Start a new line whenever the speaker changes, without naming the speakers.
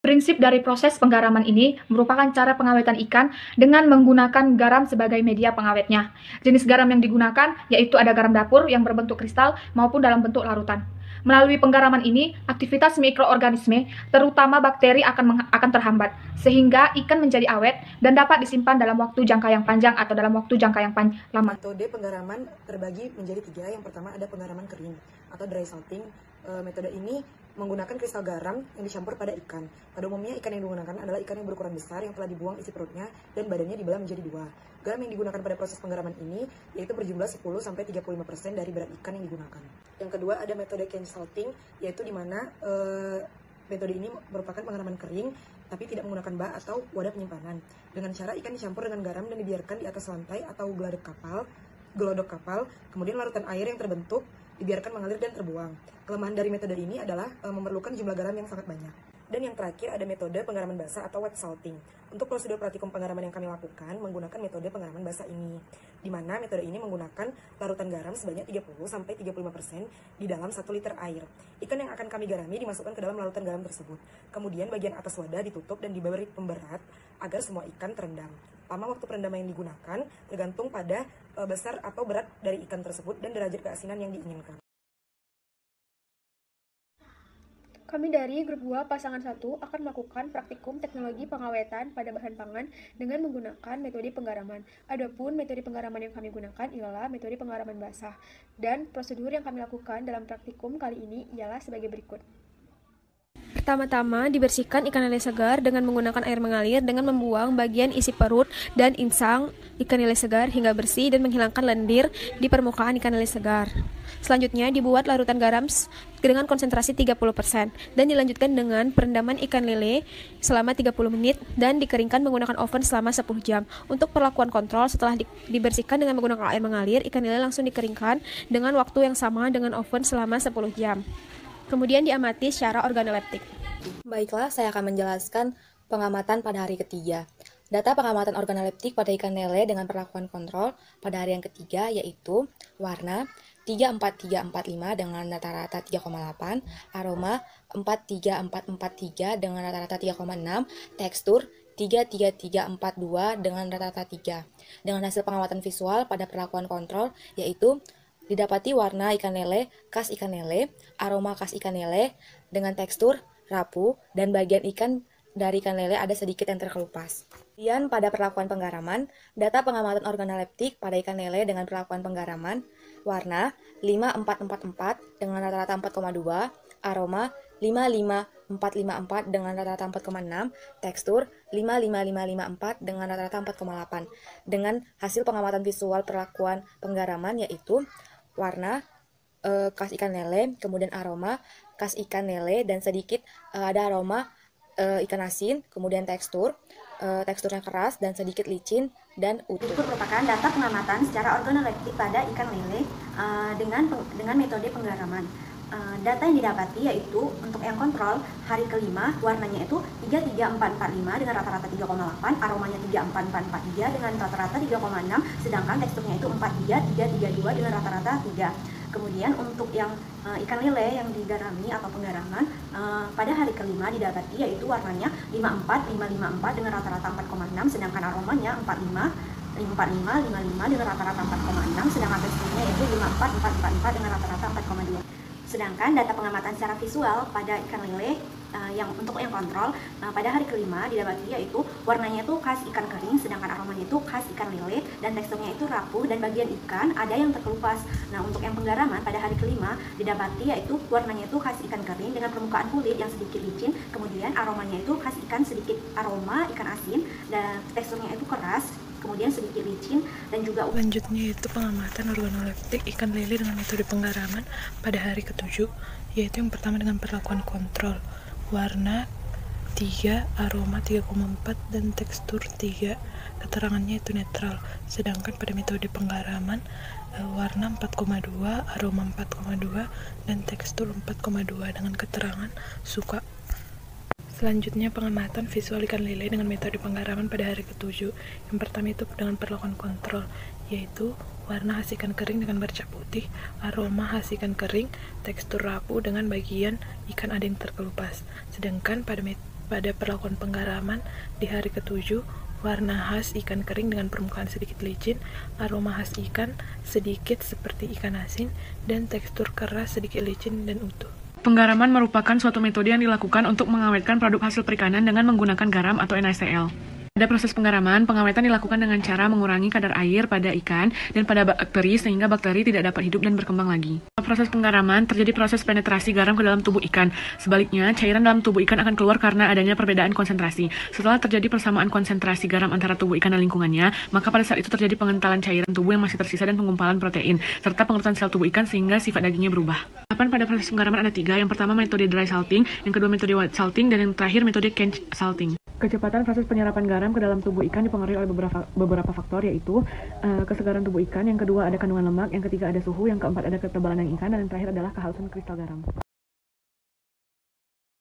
Prinsip dari proses penggaraman ini merupakan cara pengawetan ikan dengan menggunakan garam sebagai media pengawetnya. Jenis garam yang digunakan yaitu ada garam dapur yang berbentuk kristal maupun dalam bentuk larutan. Melalui penggaraman ini, aktivitas mikroorganisme, terutama bakteri akan terhambat, sehingga ikan menjadi awet dan dapat disimpan dalam waktu jangka yang panjang atau dalam waktu jangka yang lama.
Metode penggaraman terbagi menjadi 3. Yang pertama ada penggaraman kering atau dry salting. Metode ini menggunakan kristal garam yang dicampur pada ikan. Pada umumnya ikan yang digunakan adalah ikan yang berukuran besar yang telah dibuang isi perutnya dan badannya dibelah menjadi 2. Garam yang digunakan pada proses penggaraman ini yaitu berjumlah 10-35% dari berat ikan yang digunakan. Yang kedua ada metode can salting, yaitu di mana metode ini merupakan penggaraman kering tapi tidak menggunakan bak atau wadah penyimpanan. Dengan cara ikan dicampur dengan garam dan dibiarkan di atas lantai atau gelodok kapal, kemudian larutan air yang terbentuk dibiarkan mengalir dan terbuang. Kelemahan dari metode ini adalah memerlukan jumlah garam yang sangat banyak. Dan yang terakhir ada metode penggaraman basah atau wet salting. Untuk prosedur praktikum penggaraman yang kami lakukan menggunakan metode penggaraman basah ini, di mana metode ini menggunakan larutan garam sebanyak 30-35% di dalam 1 liter air. Ikan yang akan kami garami dimasukkan ke dalam larutan garam tersebut. Kemudian bagian atas wadah ditutup dan diberi pemberat agar semua ikan terendam. Lama waktu perendaman yang digunakan tergantung pada besar atau berat dari ikan tersebut dan derajat keasinan yang diinginkan.
Kami dari grup 2 pasangan 1 akan melakukan praktikum teknologi pengawetan pada bahan pangan dengan menggunakan metode penggaraman. Adapun metode penggaraman yang kami gunakan ialah metode penggaraman basah. Dan prosedur yang kami lakukan dalam praktikum kali ini ialah sebagai berikut. Pertama-tama, dibersihkan ikan lele segar dengan menggunakan air mengalir dengan membuang bagian isi perut dan insang ikan lele segar hingga bersih dan menghilangkan lendir di permukaan ikan lele segar. Selanjutnya, dibuat larutan garam dengan konsentrasi 30% dan dilanjutkan dengan perendaman ikan lele selama 30 menit dan dikeringkan menggunakan oven selama 10 jam. Untuk perlakuan kontrol, setelah dibersihkan dengan menggunakan air mengalir, ikan lele langsung dikeringkan dengan waktu yang sama dengan oven selama 10 jam. Kemudian diamati secara organoleptik.
Baiklah, saya akan menjelaskan pengamatan pada hari ketiga. Data pengamatan organoleptik pada ikan lele dengan perlakuan kontrol pada hari yang ketiga yaitu warna 34345 dengan rata-rata 3,8, aroma 43443 dengan rata-rata 3,6, tekstur 33342 dengan rata-rata 3. Dengan hasil pengamatan visual pada perlakuan kontrol yaitu didapati warna ikan lele khas ikan lele, aroma khas ikan lele dengan tekstur rapuh dan bagian ikan dari ikan lele ada sedikit yang terkelupas. Kemudian pada perlakuan penggaraman, data pengamatan organoleptik pada ikan lele dengan perlakuan penggaraman, warna 5444 dengan rata-rata 4,2, aroma 55454 dengan rata-rata 4,6, tekstur 55554 dengan rata-rata 4,8. Dengan hasil pengamatan visual perlakuan penggaraman yaitu warna khas ikan lele, kemudian aroma khas ikan lele dan sedikit ada aroma ikan asin, kemudian teksturnya keras dan sedikit licin dan utuh.
Berikut merupakan data pengamatan secara organoleptik pada ikan lele dengan metode penggaraman. Data yang didapati yaitu untuk yang kontrol hari kelima warnanya itu 33445 dengan rata-rata 3,8, aromanya 34443 dengan rata-rata 3,6, sedangkan teksturnya itu 43332 dengan rata-rata 3. Kemudian untuk yang ikan lele yang digarami atau penggaraman pada hari kelima didapati yaitu warnanya 54554 dengan rata-rata 4,6, sedangkan aromanya 4555 dengan rata-rata 4,6, sedangkan teksturnya itu 54444 dengan rata-rata 4,2. Sedangkan data pengamatan secara visual pada ikan lele yang untuk yang kontrol pada hari kelima didapati yaitu warnanya itu khas ikan kering, sedangkan aromanya itu khas ikan lele dan teksturnya itu rapuh dan bagian ikan ada yang terkelupas. Nah, untuk yang penggaraman pada hari kelima didapati yaitu warnanya itu khas ikan kering dengan permukaan kulit yang sedikit licin, kemudian aromanya itu khas ikan sedikit aroma ikan asin dan teksturnya itu keras, kemudian sedikit licin dan juga.
Selanjutnya yaitu pengamatan organoleptik ikan lele dengan metode penggaraman pada hari ke-7, yaitu yang pertama dengan perlakuan kontrol, warna 3, aroma 3,4 dan tekstur 3. Keterangannya itu netral. Sedangkan pada metode penggaraman warna 4,2, aroma 4,2 dan tekstur 4,2 dengan keterangan suka. Selanjutnya pengamatan visual ikan lele dengan metode penggaraman pada hari ke-7. Yang pertama itu dengan perlakuan kontrol, yaitu warna khas ikan kering dengan bercak putih, aroma khas ikan kering, tekstur rapuh dengan bagian ikan ada yang terkelupas. Sedangkan pada pada perlakuan penggaraman di hari ke-7, warna khas ikan kering dengan permukaan sedikit licin, aroma khas ikan sedikit seperti ikan asin, dan tekstur keras sedikit licin dan utuh.
Penggaraman merupakan suatu metode yang dilakukan untuk mengawetkan produk hasil perikanan dengan menggunakan garam atau NaCl. Pada proses penggaraman, pengawetan dilakukan dengan cara mengurangi kadar air pada ikan dan pada bakteri sehingga bakteri tidak dapat hidup dan berkembang lagi. Pada proses penggaraman, terjadi proses penetrasi garam ke dalam tubuh ikan. Sebaliknya, cairan dalam tubuh ikan akan keluar karena adanya perbedaan konsentrasi. Setelah terjadi persamaan konsentrasi garam antara tubuh ikan dan lingkungannya, maka pada saat itu terjadi pengentalan cairan tubuh yang masih tersisa dan penggumpalan protein, serta pengerutan sel tubuh ikan sehingga sifat dagingnya berubah. Tahapan pada proses penggaraman ada 3. Yang pertama metode dry salting, yang kedua metode wet salting, dan yang terakhir metode canned salting. Kecepatan proses penyerapan garam ke dalam tubuh ikan dipengaruhi oleh beberapa faktor, yaitu kesegaran tubuh ikan, yang kedua ada kandungan lemak, yang ketiga ada suhu, yang keempat ada ketebalan daging ikan, dan yang terakhir adalah kehalusan kristal garam.